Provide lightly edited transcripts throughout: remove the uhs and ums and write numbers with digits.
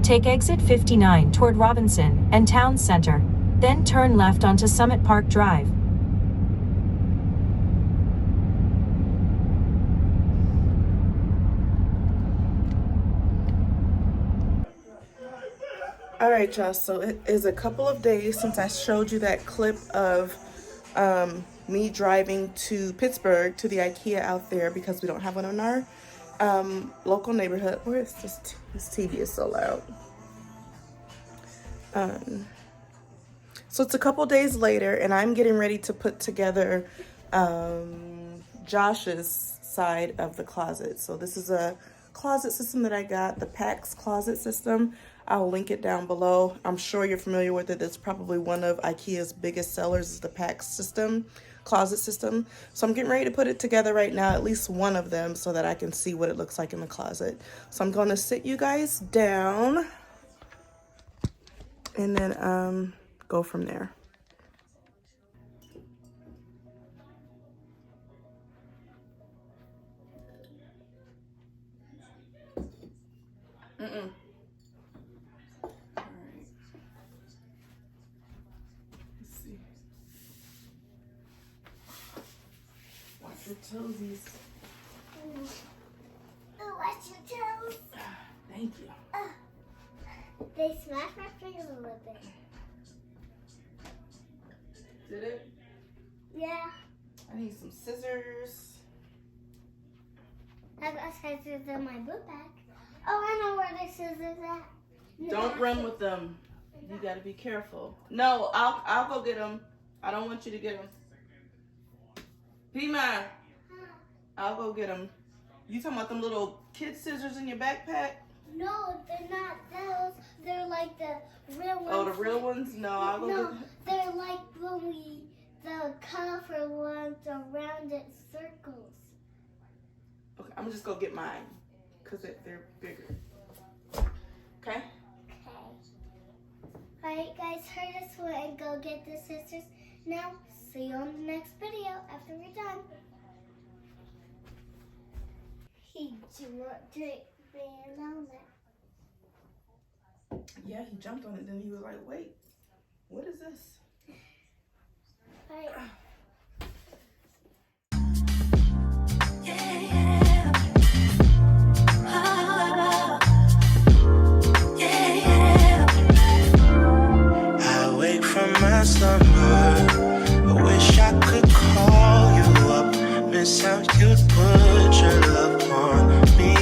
Take exit 59 toward Robinson and Town Center, then turn left onto Summit Park Drive. All right, y'all, so it is a couple of days since I showed you that clip of me driving to Pittsburgh to the IKEA out there because we don't have one in our local neighborhood. Where is this? This TV is so loud. So it's a couple days later, and I'm getting ready to put together Josh's side of the closet. So this is a closet system that I got, the Pax closet system. I'll link it down below. I'm sure you're familiar with it. It's probably one of IKEA's biggest sellers is the Pax system, closet system. So I'm getting ready to put it together right now, at least one of them, so that I can see what it looks like in the closet. So I'm going to sit you guys down and then go from there. Your toesies. Oh, watch your toes. Thank you. They smashed my finger a little bit. Did it? Yeah. I need some scissors. I got scissors in my book bag. Oh, I know where the scissors at. No, Don't run with them. You gotta be careful. No, I'll go get them. I don't want you to get them. Pima, I'll go get them. You talking about them little kid scissors in your backpack? No, they're not those. They're like the real ones. Oh, the real ones? No, I'll go get them. They're like the colorful ones around it circles. Okay, I'm just gonna get mine because they're bigger. Okay? Okay. Alright guys, hurry this way and go get the scissors. Now, see you on the next video after we're done. He jumped it, ran on it. Yeah, he jumped on it, then he was like, wait, what is this? Alright. I wake from my slumber. I wish I could call you up. Miss how you'd put your love on me.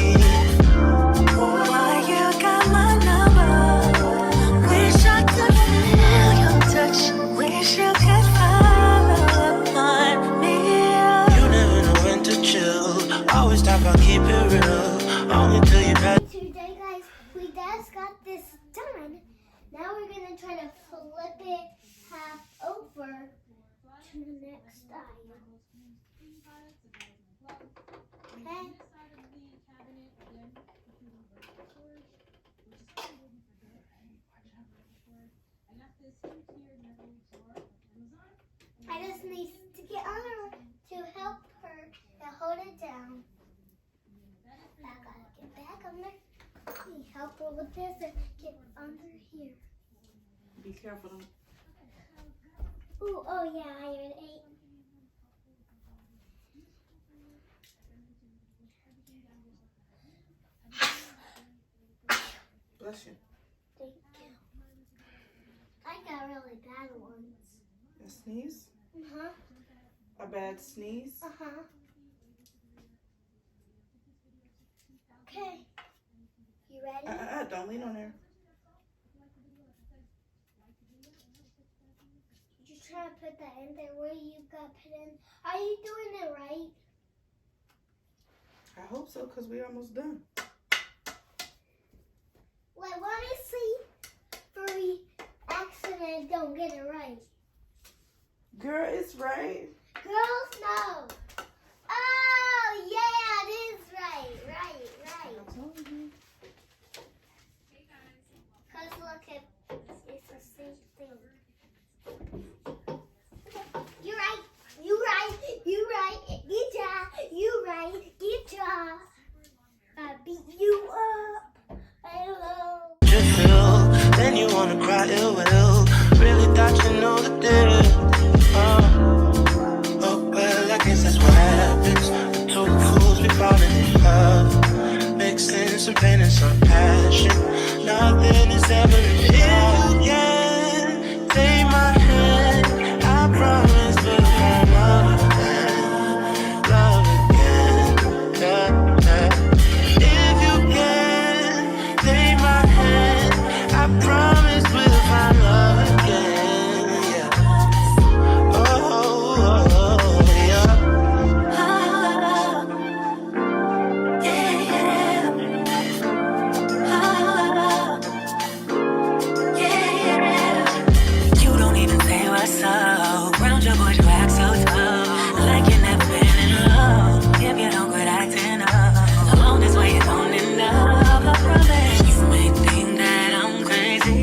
Boy, you got my number. Wish I could feel your touch. Wish you could follow up on me. You never know when to chill. Always talk about keep it real. Only till you pass. Today guys, we just got this done. Now we're going to try to flip it half over to the next side. Okay? I just need to get on her to help her and hold it down. I gotta get back under. Help her with this and get under here. Be careful. Ooh, oh yeah, iron 8. Bless you. Thank you. I got really bad ones. A sneeze? Uh-huh. A bad sneeze? Uh-huh. Okay. You ready? Don't lean on her. Just try to put that in there where you got put in. Are you doing it right? I hope so, because we're almost done. Let me see for we accident don't get it right. Girl, it's right. Girls, no. Oh, yeah, it is right. I told you. Because look, it's the same thing. You're right. Good job. You right. Good job. I beat you up. Hello. You don't even say what's up. Round your bush, wax so tough. Like you never been in love. If you don't quit acting up, alone this way you don't end up. I promise. You may think that I'm crazy.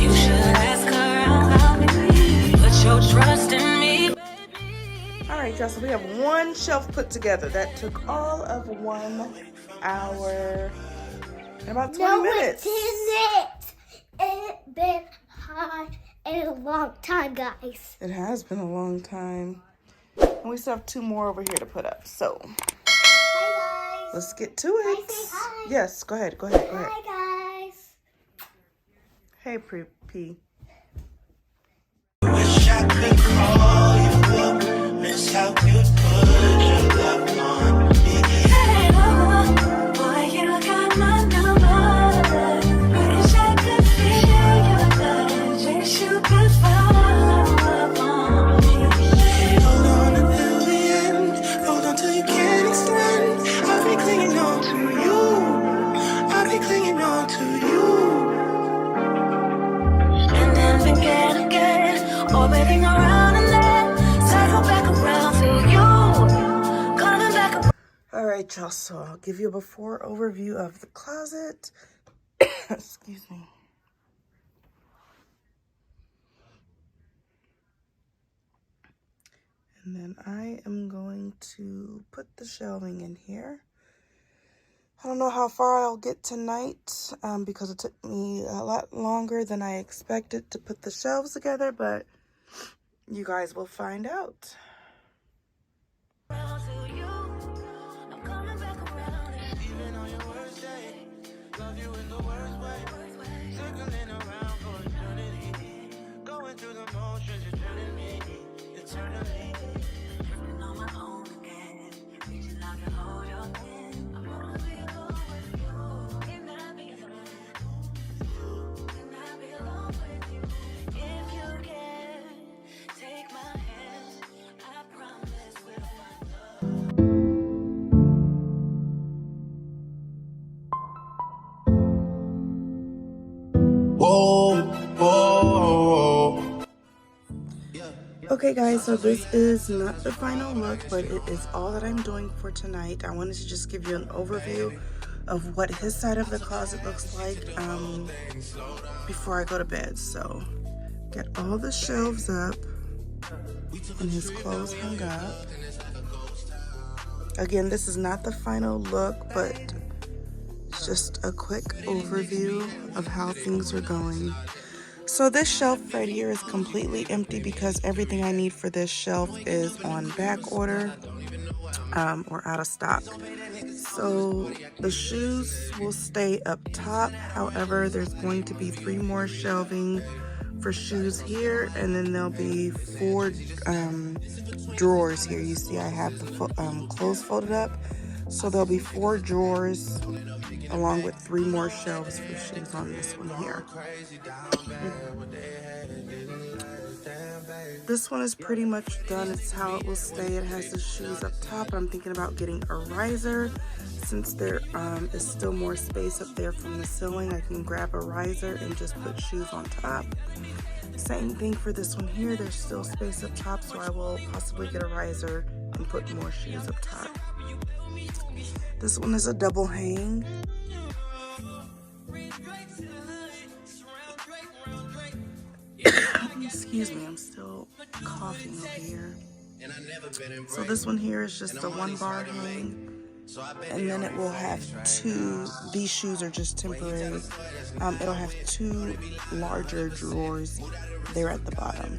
You should ask around about me. Put your trust in me. All right, y'all, so we have one shelf put together. That took all of 1 hour and about 20 minutes. No, it didn't. It's been hard and a long time, guys. It has been a long time. And we still have 2 more over here to put up. So Hi, guys. let's get to it. Can I say hi? Yes, go ahead. Hi, guys. Hey, P. Wish I could call you up, miss how you put your love on me. Hey, boy, you got my number. Wish I could feel your touch. Wish you could follow up on me. Hold on until the end. Hold on till you can't extend. I'll be clinging on to you. I'll be clinging on to you. And then begin again, orbiting around and then circle back around to you, coming back around. All right, y'all, so I'll give you a before overview of the closet. Excuse me. And then I am going to put the shelving in here. I don't know how far I'll get tonight because it took me a lot longer than I expected to put the shelves together, but you guys will find out. Okay guys, so this is not the final look, but it is all that I'm doing for tonight. I wanted to just give you an overview of what his side of the closet looks like before I go to bed. So get all the shelves up and his clothes hung up. Again, this is not the final look, but it's just a quick overview of how things are going. So this shelf right here is completely empty because everything I need for this shelf is on back order or out of stock. So the shoes will stay up top. However, there's going to be 3 more shelving for shoes here, and then there'll be 4 drawers here. You see I have the clothes folded up. So there'll be 4 drawers along with 3 more shelves for shoes on this one here. This one is pretty much done. It's how it will stay. It has the shoes up top. I'm thinking about getting a riser. Since there is still more space up there from the ceiling, I can grab a riser and just put shoes on top. Same thing for this one here. There's still space up top, so I will possibly get a riser and put more shoes up top. This one is a double hang. Excuse me, I'm still coughing over here. So this one here is just a 1-bar hang. And then it will have 2, these shoes are just temporary. It'll have 2 larger drawers there at the bottom.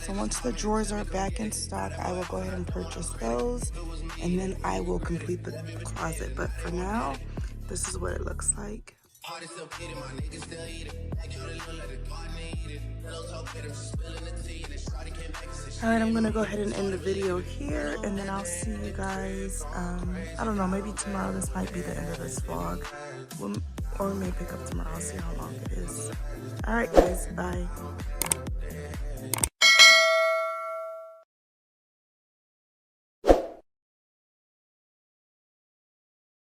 So once the drawers are back in stock, I will go ahead and purchase those, and then I will complete the closet. But for now, this is what it looks like. Alright, I'm gonna go ahead and end the video here, and then I'll see you guys, I don't know, maybe tomorrow. This might be the end of this vlog, or we may pick up tomorrow. I'll see how long it is. Alright guys, bye.